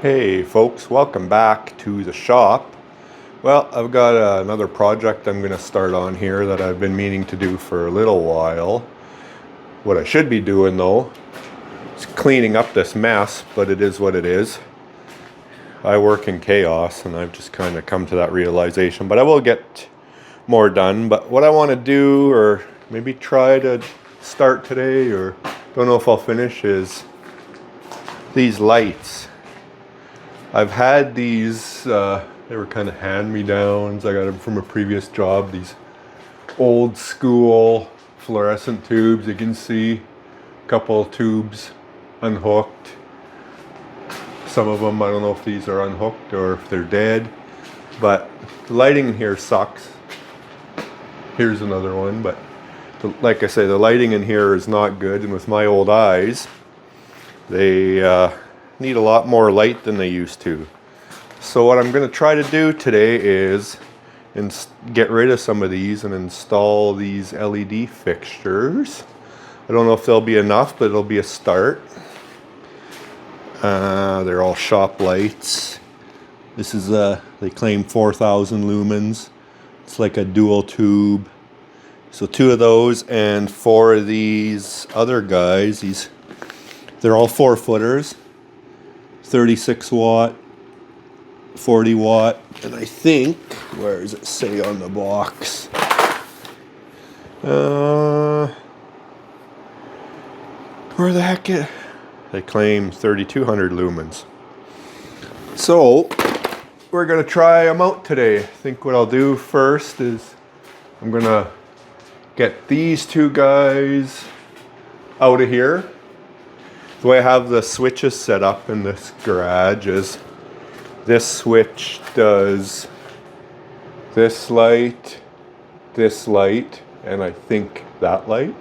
Hey folks, welcome back to the shop. Well, I've got another project I'm going to start on here that I've been meaning to do for a little while. What I should be doing though is cleaning up this mess, but it is what it is. I work in chaos and I've just kind of come to that realization, but I will get more done. But what I want to do, or maybe try to start today, or don't know if I'll finish, is these lights. I've had these, they were kind of hand-me-downs. I got them from a previous job. These old school fluorescent tubes. You can see a couple of tubes unhooked. Some of them, I don't know if these are unhooked or if they're dead. But the lighting here sucks. Here's another one, but like I say, the lighting in here is not good. And with my old eyes, they need a lot more light than they used to. So what I'm going to try to do today is get rid of some of these and install these LED fixtures. I don't know if they'll be enough, but it'll be a start. They're all shop lights. This is they claim 4,000 lumens. It's like a dual tube. So 2 of those and 4 of these other guys. They're all 4-footers. 36 watt, 40 watt, and I think, where does it say on the box? Where the heck is it? They claim 3,200 lumens. So, we're going to try them out today. I think what I'll do first is I'm going to get these 2 guys out of here. The way I have the switches set up in this garage is this switch does this light, and I think that light.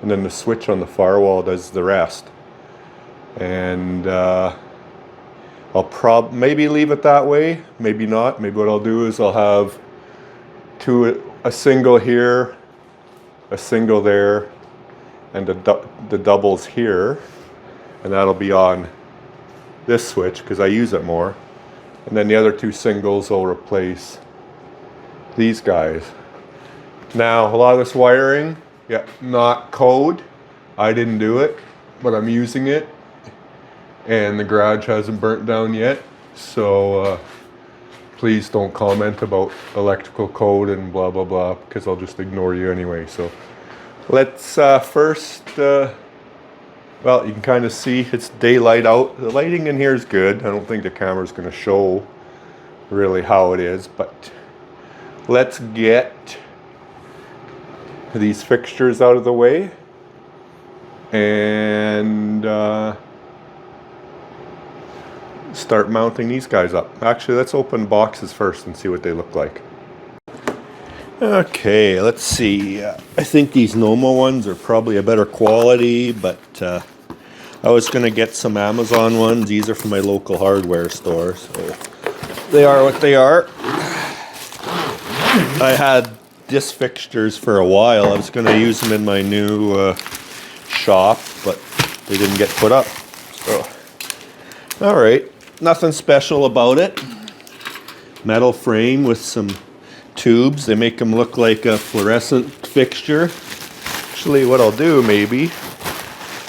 And then the switch on the firewall does the rest. And I'll maybe leave it that way, maybe not. Maybe what I'll do is I'll have a single here, a single there, and the doubles here. And that'll be on this switch because I use it more. And then the other 2 singles will replace these guys. Now, a lot of this wiring, not code. I didn't do it, but I'm using it. And the garage hasn't burnt down yet. So please don't comment about electrical code and blah, blah, blah, because I'll just ignore you anyway. So let's first... well, you can kind of see it's daylight out. The lighting in here is good. I don't think the camera's going to show really how it is, but let's get these fixtures out of the way and start mounting these guys up. Actually, let's open boxes first and see what they look like. Okay, let's see. I think these Noma ones are probably a better quality, but I was going to get some Amazon ones. These are from my local hardware store, so they are what they are. I had disc fixtures for a while. I was going to use them in my new shop, but they didn't get put up. So, all right, nothing special about it. Metal frame with some tubes. They make them look like a fluorescent fixture. Actually, what I'll do maybe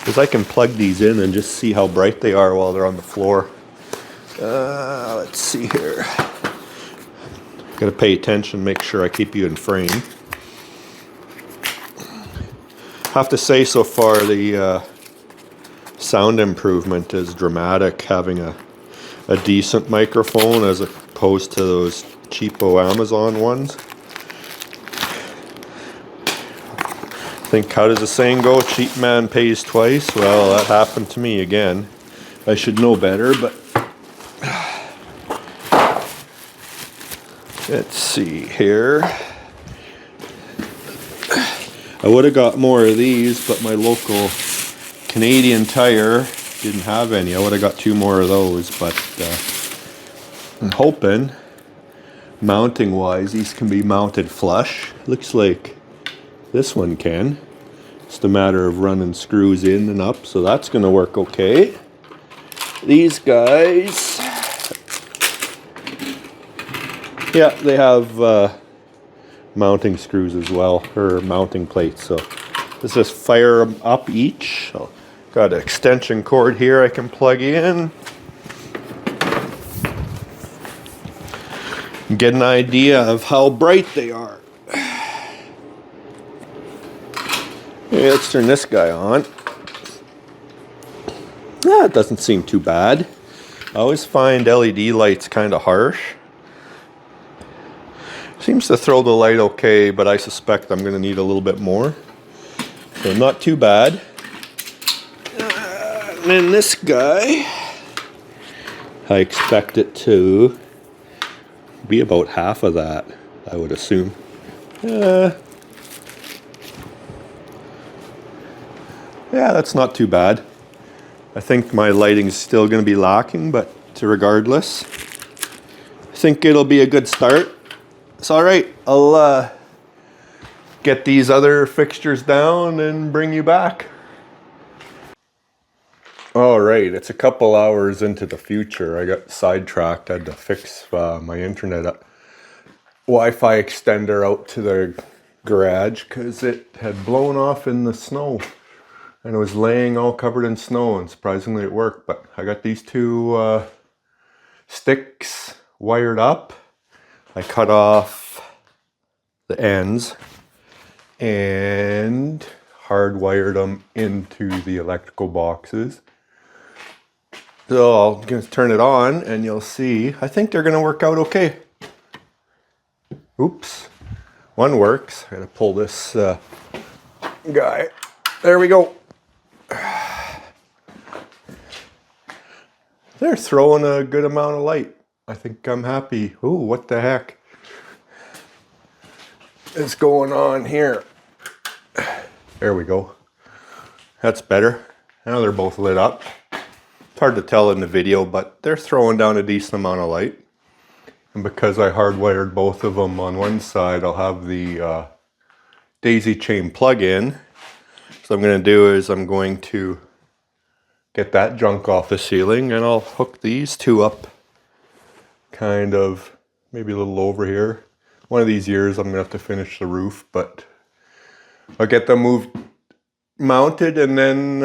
is I can plug these in and just see how bright they are while they're on the floor. Let's see here. Gotta pay attention, make sure I keep you in frame. Have to say, so far the sound improvement is dramatic, having a decent microphone as opposed to those cheapo Amazon ones. I think, how does the saying go? Cheap man pays twice. Well, that happened to me again. I should know better, but let's see here. I would have got more of these, but my local Canadian Tire didn't have any. I would have got 2 more of those, but I'm hoping mounting wise these can be mounted flush. Looks like this one can. Just a matter of running screws in and up, so that's going to work okay. These guys Yeah, they have mounting screws as well, or mounting plates. So let's just fire them up each. So got an extension cord here I can plug in. Get an idea of how bright they are. Okay, let's turn this guy on. Yeah, it doesn't seem too bad. I always find LED lights kind of harsh. Seems to throw the light okay, but I suspect I'm going to need a little bit more. So not too bad. And then this guy, I expect it to be about half of that, I would assume. Yeah, that's not too bad. I think my lighting's still going to be lacking, but regardless, I think it'll be a good start. It's all right. I'll get these other fixtures down and bring you back. All right, it's a couple hours into the future. I got sidetracked. I had to fix my internet Wi-Fi extender out to the garage because it had blown off in the snow. And it was laying all covered in snow, and surprisingly it worked. But I got these two sticks wired up. I cut off the ends and hardwired them into the electrical boxes. So I'm going to turn it on and you'll see. I think they're going to work out okay. Oops. One works. I got to pull this guy. There we go. They're throwing a good amount of light. I think I'm happy. Ooh, what the heck is going on here? There we go. That's better. Now they're both lit up. It's hard to tell in the video, but they're throwing down a decent amount of light. And because I hardwired both of them on one side, I'll have the daisy chain plug-in. So what I'm going to do is I'm going to get that junk off the ceiling, and I'll hook these two up kind of maybe a little over here. One of these years I'm going to have to finish the roof, but I'll get them mounted, and then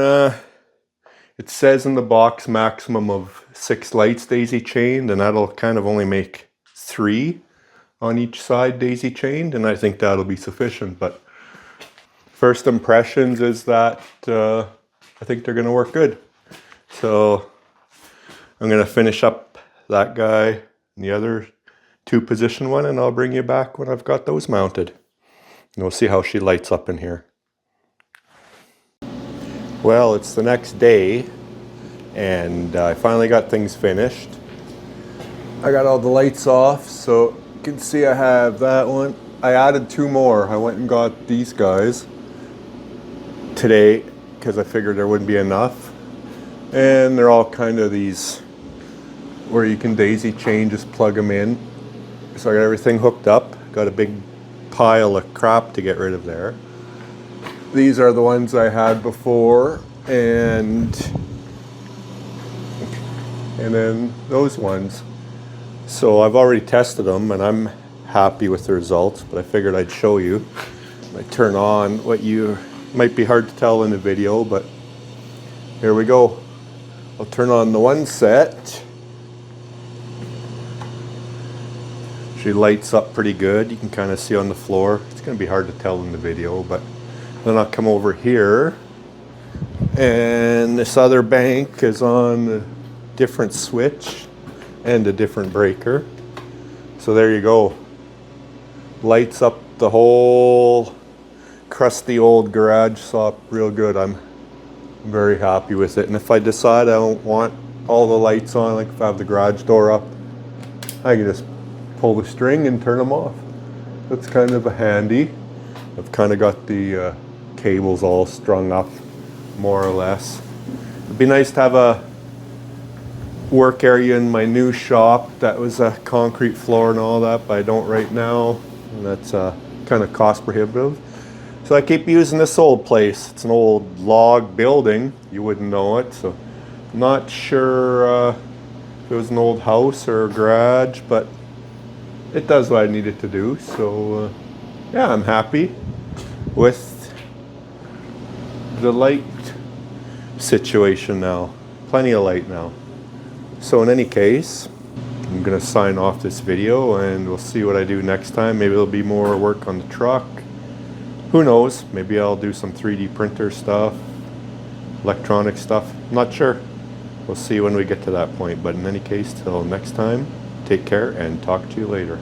it says in the box maximum of 6 lights daisy chained, and that'll kind of only make 3 on each side daisy chained, and I think that'll be sufficient. But first impressions is that I think they're going to work good. So I'm going to finish up that guy and the other 2-position one, and I'll bring you back when I've got those mounted. And we'll see how she lights up in here. Well, it's the next day, and I finally got things finished. I got all the lights off, so you can see I have that one. I added 2 more. I went and got these guys today because I figured there wouldn't be enough. And they're all kind of these where you can daisy chain, just plug them in. So I got everything hooked up. Got a big pile of crap to get rid of there. These are the ones I had before, and then those ones. So I've already tested them and I'm happy with the results, but I figured I'd show you. I turn on what you might be hard to tell in the video, but here we go. I'll turn on the one set. She lights up pretty good. You can kind of see on the floor. It's going to be hard to tell in the video, but then I'll come over here, and this other bank is on a different switch and a different breaker. So there you go. Lights up the whole crusty old garage saw real good. I'm very happy with it. And if I decide I don't want all the lights on, like if I have the garage door up, I can just pull the string and turn them off. That's kind of a handy. I've kind of got the cables all strung up, more or less. It'd be nice to have a work area in my new shop that was a concrete floor and all that, but I don't right now, and that's kind of cost prohibitive. So I keep using this old place. It's an old log building. You wouldn't know it, so not sure if it was an old house or a garage, but it does what I need it to do. So yeah, I'm happy with the light situation now. Plenty of light now. So in any case, I'm gonna sign off this video and we'll see what I do next time. Maybe there'll be more work on the truck. Who knows? Maybe I'll do some 3D printer stuff, electronic stuff. I'm not sure. We'll see when we get to that point. But in any case, till next time, take care and talk to you later.